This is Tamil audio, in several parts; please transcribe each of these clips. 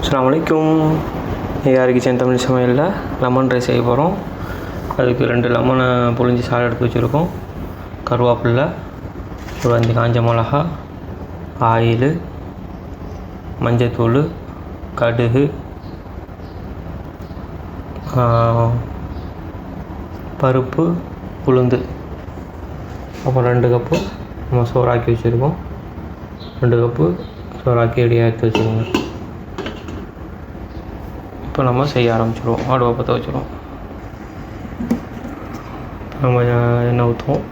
அஸ்ஸலாமு அலைக்கும். ஏஆர் கிச்சன் தமிழ் சமையலில் லெமன் ரைஸ் செய்ய போகிறோம். அதுக்கு 2 லெமனை புழிஞ்சி சாறு எடுத்து வச்சுருக்கோம். கருவேப்பிலை, ஒரு 5 காஞ்ச மிளகா, ஆயிலு, மஞ்சத்தூள், கடுகு, பருப்பு, உளுந்து, அப்புறம் 2 கப்பு நம்ம சோறாக்கி வச்சுருக்கோம். 2 கப்பு சோறாக்கி ரெடியாக எடுத்து வச்சுருக்கோங்க. இப்போ நம்ம செய்ய ஆரம்பிச்சிடுவோம். அடுப்பை பற்ற வச்சுருவோம். நம்ம எண்ணெய் ஊற்றுவோம்.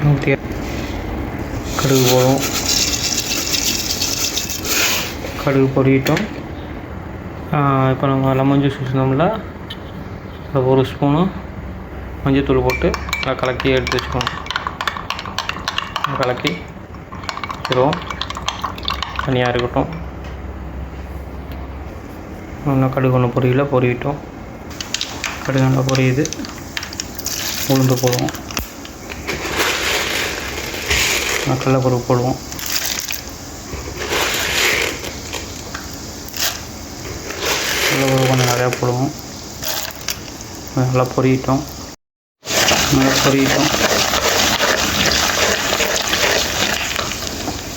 ஊற்றி கடுகு போடுவோம். கடுகு பொரியட்டும். இப்போ நம்ம லெமன் ஜூஸ் வச்சுருந்தோம்ல, அதில் 1 ஸ்பூனு மஞ்சத்தூள் போட்டு நல்லா கலக்கி எடுத்து வச்சுக்கணும். கலக்கி வச்சுருவோம். தனியாக இருக்கட்டும். இன்னும் கடுகு ஒன்று பொரியட்டும். கடுகு நல்லா பொரியுது. உளுந்து போடுவோம். கடலைப்பருப்பு போடுவோம். கடலைப்பருப்பு கொஞ்சம் நிறையா போடுவோம். நல்லா பொரியட்டும்.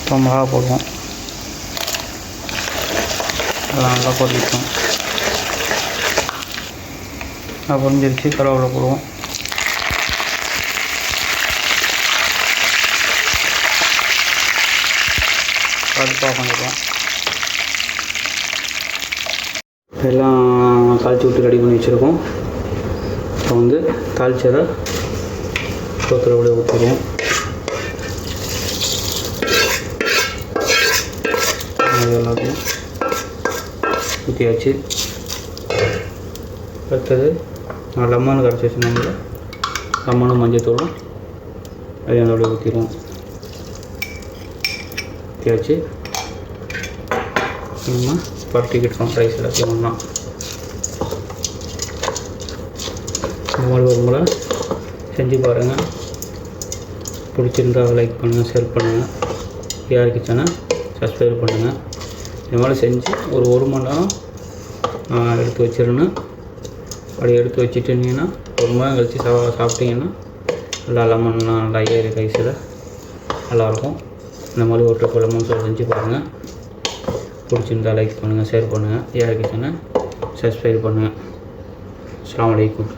இப்போ மிளகா போடுவோம். அதெல்லாம் நல்லா பொரியட்டும். நல்லா பொரிஞ்சிருச்சு. கருவேப்பிலை போடுவோம். அடுப்பாக பண்ணிடுவோம். எல்லாம் தாளித்து விட்டு ரெடி பண்ணி வச்சுருக்கோம். இப்போ வந்து தாளிச்சதை கொத்தமல்லி ஊற்றிடுவோம். எல்லாத்தையும் ஊற்றியாச்சு. அடுத்தது நான் லெமன் கரைச்சி வச்சுருந்தோம்ல, லெமனும் மஞ்சத்தூளும் அதையும் அதோட ஊற்றிடுவோம். ஊற்றியாச்சு. நம்ம பரட்டிக்கிட்டோம் ரைஸ் எல்லாத்தையும் ஒன்றா. இந்த மாதிரி ஒரு முறை செஞ்சு பாருங்கள். பிடிச்சிருந்தால் லைக் பண்ணுங்கள், ஷேர் பண்ணுங்கள். ஏஆர் கிச்சனை சப்ஸ்கிரைப் பண்ணுங்கள். இந்த மாதிரி செஞ்சு ஒரு மணி நேரம் எடுத்து வச்சிடணும். அப்படி எடுத்து வச்சுட்டுனீங்கன்னா 1 மணி நேரம் கழித்து சாப்பிட்டீங்கன்னா நல்லா லெமன்லாம் நல்லா ஏறி ரைஸில் நல்லாயிருக்கும். இந்த மாதிரி ஒரு ட்ரிப் லெமன் சோறு செஞ்சு பாருங்கள். பிடிச்சிருந்தால் லைக் பண்ணுங்கள், ஷேர் பண்ணுங்கள். ஏஆர் கிச்சனை சப்ஸ்கிரைப் பண்ணுங்கள். அஸ்ஸலாமு அலைக்கும்.